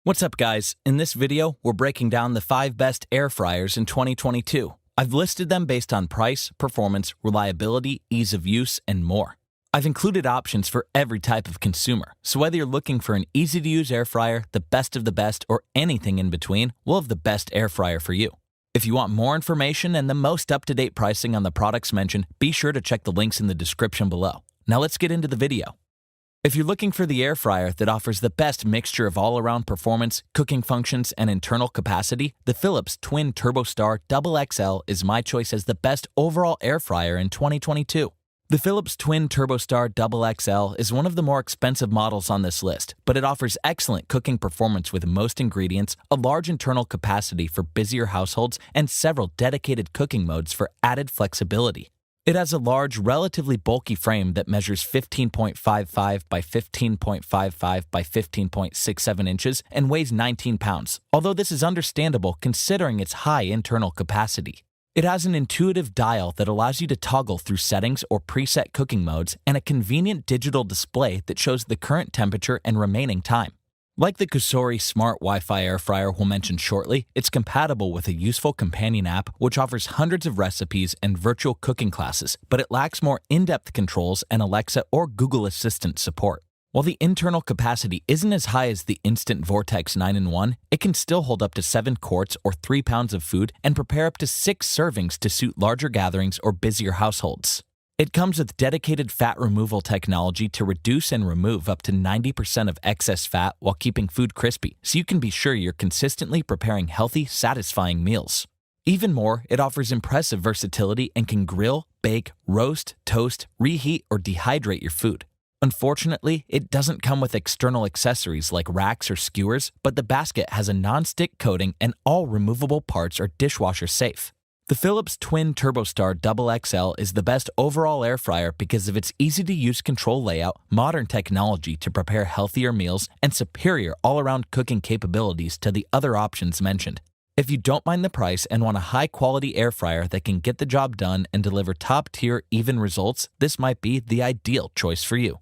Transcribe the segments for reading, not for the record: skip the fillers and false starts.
What's up, guys? In this video, we're breaking down the 5 best air fryers in 2022. I've listed them based on price, performance, reliability, ease of use, and more. I've included options for every type of consumer, so whether you're looking for an easy-to-use air fryer, the best of the best, or anything in between, we'll have the best air fryer for you. If you want more information and the most up-to-date pricing on the products mentioned, be sure to check the links in the description below. Now let's get into the video. If you're looking for the air fryer that offers the best mixture of all-around performance, cooking functions, and internal capacity, the Philips Twin TurboStar XXL is my choice as the best overall air fryer in 2022. The Philips Twin TurboStar XXL is one of the more expensive models on this list, but it offers excellent cooking performance with most ingredients, a large internal capacity for busier households, and several dedicated cooking modes for added flexibility. It has a large, relatively bulky frame that measures 15.55 by 15.55 by 15.67 inches and weighs 19 pounds, although this is understandable considering its high internal capacity. It has an intuitive dial that allows you to toggle through settings or preset cooking modes and a convenient digital display that shows the current temperature and remaining time. Like the COSORI smart Wi-Fi air fryer we'll mention shortly, it's compatible with a useful companion app which offers hundreds of recipes and virtual cooking classes, but it lacks more in-depth controls and Alexa or Google Assistant support. While the internal capacity isn't as high as the instant Vortex 9-in-1, it can still hold up to 7 quarts or 3 pounds of food and prepare up to 6 servings to suit larger gatherings or busier households. It comes with dedicated fat removal technology to reduce and remove up to 90% of excess fat while keeping food crispy, so you can be sure you're consistently preparing healthy, satisfying meals. Even more, it offers impressive versatility and can grill, bake, roast, toast, reheat, or dehydrate your food. Unfortunately, it doesn't come with external accessories like racks or skewers, but the basket has a non-stick coating and all removable parts are dishwasher-safe. The Philips Twin TurboStar XXL is the best overall air fryer because of its easy-to-use control layout, modern technology to prepare healthier meals, and superior all-around cooking capabilities to the other options mentioned. If you don't mind the price and want a high-quality air fryer that can get the job done and deliver top-tier even results, this might be the ideal choice for you.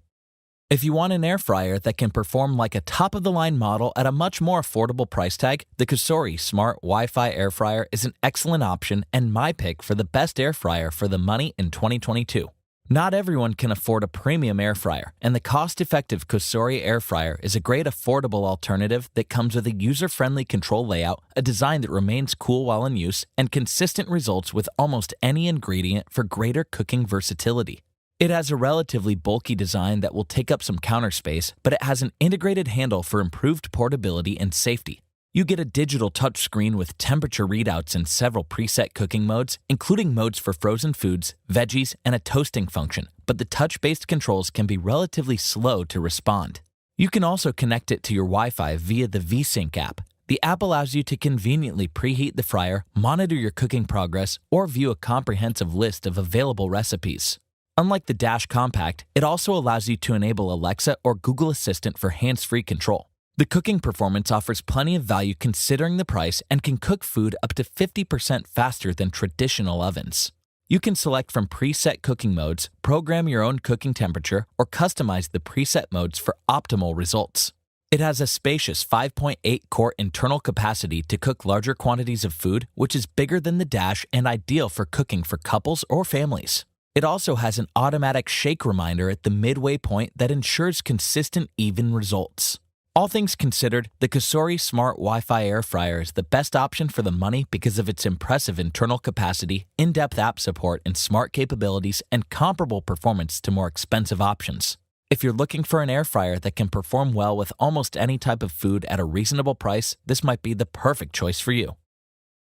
If you want an air fryer that can perform like a top-of-the-line model at a much more affordable price tag, the COSORI Smart Wi-Fi Air Fryer is an excellent option and my pick for the best air fryer for the money in 2022. Not everyone can afford a premium air fryer, and the cost-effective COSORI Air Fryer is a great affordable alternative that comes with a user-friendly control layout, a design that remains cool while in use, and consistent results with almost any ingredient for greater cooking versatility. It has a relatively bulky design that will take up some counter space, but it has an integrated handle for improved portability and safety. You get a digital touchscreen with temperature readouts and several preset cooking modes, including modes for frozen foods, veggies, and a toasting function, but the touch-based controls can be relatively slow to respond. You can also connect it to your Wi-Fi via the VSync app. The app allows you to conveniently preheat the fryer, monitor your cooking progress, or view a comprehensive list of available recipes. Unlike the Dash Compact, it also allows you to enable Alexa or Google Assistant for hands-free control. The cooking performance offers plenty of value considering the price and can cook food up to 50% faster than traditional ovens. You can select from preset cooking modes, program your own cooking temperature, or customize the preset modes for optimal results. It has a spacious 5.8-quart internal capacity to cook larger quantities of food, which is bigger than the Dash and ideal for cooking for couples or families. It also has an automatic shake reminder at the midway point that ensures consistent, even results. All things considered, the COSORI Smart Wi-Fi Air Fryer is the best option for the money because of its impressive internal capacity, in-depth app support and smart capabilities, and comparable performance to more expensive options. If you're looking for an air fryer that can perform well with almost any type of food at a reasonable price, this might be the perfect choice for you.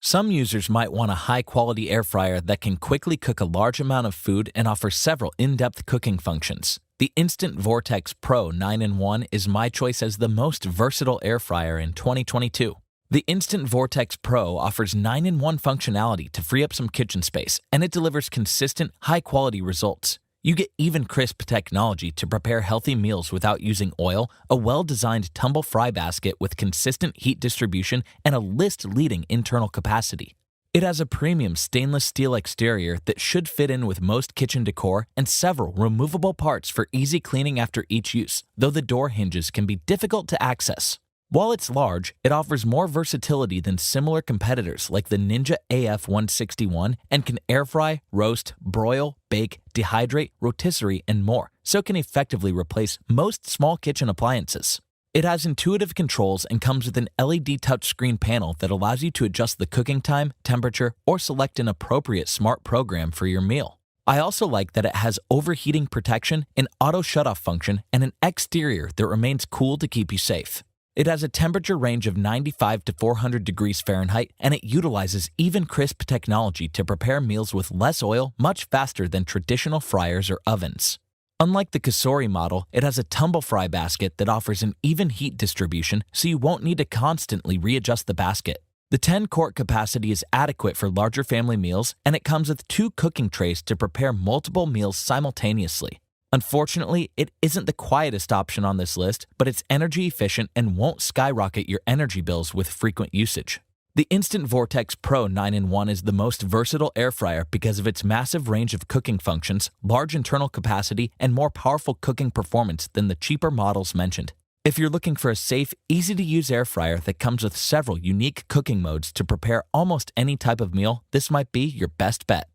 Some users might want a high-quality air fryer that can quickly cook a large amount of food and offer several in-depth cooking functions. The Instant Vortex Pro 9-in-1 is my choice as the most versatile air fryer in 2022. The Instant Vortex Pro offers 9-in-1 functionality to free up some kitchen space, and it delivers consistent, high-quality results. You get EvenCrisp technology to prepare healthy meals without using oil, a well-designed tumble fry basket with consistent heat distribution, and a list-leading internal capacity. It has a premium stainless steel exterior that should fit in with most kitchen decor and several removable parts for easy cleaning after each use, though the door hinges can be difficult to access. While it's large, it offers more versatility than similar competitors like the Ninja AF161 and can air fry, roast, broil, bake, dehydrate, rotisserie, and more, so it can effectively replace most small kitchen appliances. It has intuitive controls and comes with an LED touchscreen panel that allows you to adjust the cooking time, temperature, or select an appropriate smart program for your meal. I also like that it has overheating protection, an auto shutoff function, and an exterior that remains cool to keep you safe. It has a temperature range of 95 to 400 degrees Fahrenheit, and it utilizes EvenCrisp technology to prepare meals with less oil much faster than traditional fryers or ovens. Unlike the COSORI model, it has a tumble fry basket that offers an even heat distribution, so you won't need to constantly readjust the basket. The 10-quart capacity is adequate for larger family meals, and it comes with 2 cooking trays to prepare multiple meals simultaneously. Unfortunately, it isn't the quietest option on this list, but it's energy efficient and won't skyrocket your energy bills with frequent usage. The Instant Vortex Pro 9-in-1 is the most versatile air fryer because of its massive range of cooking functions, large internal capacity, and more powerful cooking performance than the cheaper models mentioned. If you're looking for a safe, easy-to-use air fryer that comes with several unique cooking modes to prepare almost any type of meal, this might be your best bet.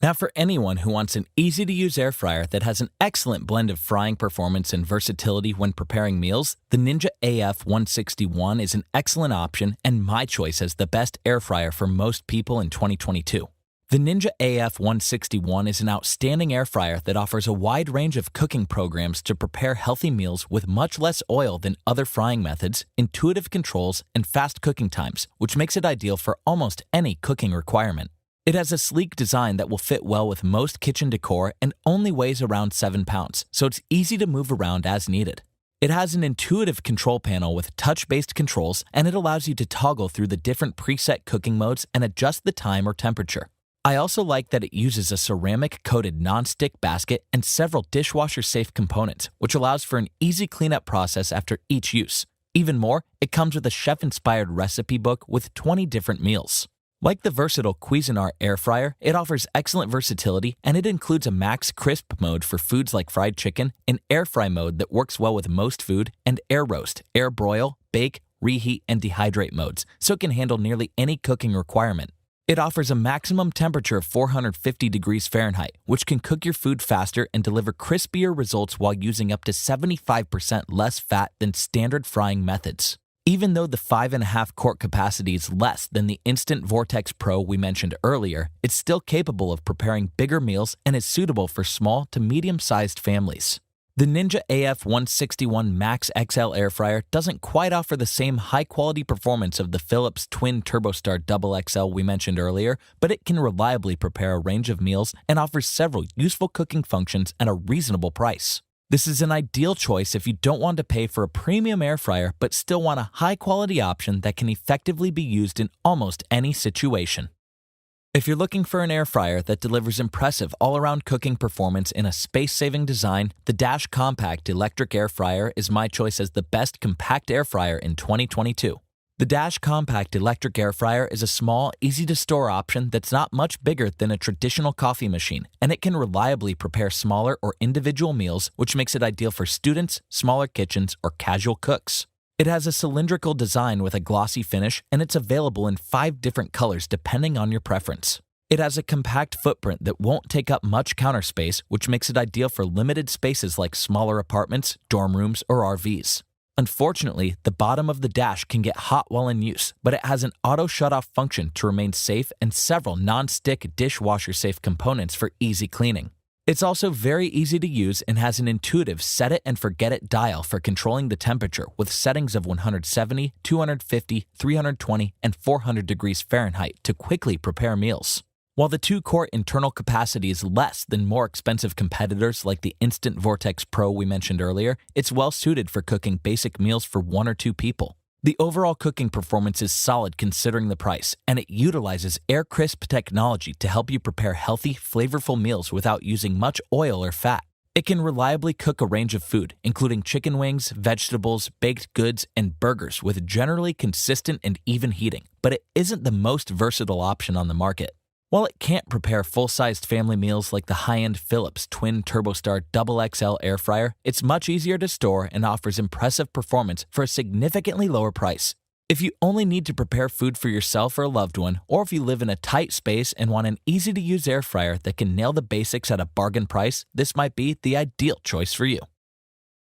Now, for anyone who wants an easy-to-use air fryer that has an excellent blend of frying performance and versatility when preparing meals, the Ninja AF161 is an excellent option and my choice as the best air fryer for most people in 2022. The Ninja AF161 is an outstanding air fryer that offers a wide range of cooking programs to prepare healthy meals with much less oil than other frying methods, intuitive controls, and fast cooking times, which makes it ideal for almost any cooking requirement. It has a sleek design that will fit well with most kitchen decor and only weighs around 7 pounds, so it's easy to move around as needed. It has an intuitive control panel with touch-based controls, and it allows you to toggle through the different preset cooking modes and adjust the time or temperature. I also like that it uses a ceramic-coated non-stick basket and several dishwasher-safe components, which allows for an easy cleanup process after each use. Even more, it comes with a chef-inspired recipe book with 20 different meals. Like the versatile Cuisinart air fryer, it offers excellent versatility, and it includes a max crisp mode for foods like fried chicken, an air fry mode that works well with most food, and air roast, air broil, bake, reheat, and dehydrate modes, so it can handle nearly any cooking requirement. It offers a maximum temperature of 450 degrees Fahrenheit, which can cook your food faster and deliver crispier results while using up to 75% less fat than standard frying methods. Even though the 5.5-quart capacity is less than the Instant Vortex Pro we mentioned earlier, it's still capable of preparing bigger meals and is suitable for small to medium-sized families. The Ninja AF161 Max XL air fryer doesn't quite offer the same high-quality performance of the Philips Twin TurboStar XXL we mentioned earlier, but it can reliably prepare a range of meals and offers several useful cooking functions at a reasonable price. This is an ideal choice if you don't want to pay for a premium air fryer but still want a high-quality option that can effectively be used in almost any situation. If you're looking for an air fryer that delivers impressive all-around cooking performance in a space-saving design, the Dash Compact Electric Air Fryer is my choice as the best compact air fryer in 2022. The Dash Compact Electric Air Fryer is a small, easy-to-store option that's not much bigger than a traditional coffee machine, and it can reliably prepare smaller or individual meals, which makes it ideal for students, smaller kitchens, or casual cooks. It has a cylindrical design with a glossy finish, and it's available in 5 different colors depending on your preference. It has a compact footprint that won't take up much counter space, which makes it ideal for limited spaces like smaller apartments, dorm rooms, or RVs. Unfortunately, the bottom of the dash can get hot while in use, but it has an auto shutoff function to remain safe and several non-stick dishwasher-safe components for easy cleaning. It's also very easy to use and has an intuitive set-it-and-forget-it dial for controlling the temperature with settings of 170, 250, 320, and 400 degrees Fahrenheit to quickly prepare meals. While the 2-quart internal capacity is less than more expensive competitors like the Instant Vortex Pro we mentioned earlier, it's well suited for cooking basic meals for 1 or 2 people. The overall cooking performance is solid considering the price, and it utilizes EvenCrisp technology to help you prepare healthy, flavorful meals without using much oil or fat. It can reliably cook a range of food, including chicken wings, vegetables, baked goods, and burgers with generally consistent and even heating, but it isn't the most versatile option on the market. While it can't prepare full-sized family meals like the high-end Philips Twin TurboStar XXL air fryer, it's much easier to store and offers impressive performance for a significantly lower price. If you only need to prepare food for yourself or a loved one, or if you live in a tight space and want an easy-to-use air fryer that can nail the basics at a bargain price, this might be the ideal choice for you.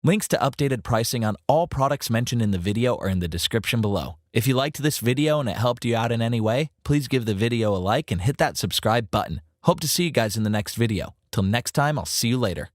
Links to updated pricing on all products mentioned in the video are in the description below. If you liked this video and it helped you out in any way, please give the video a like and hit that subscribe button. Hope to see you guys in the next video. Till next time, I'll see you later.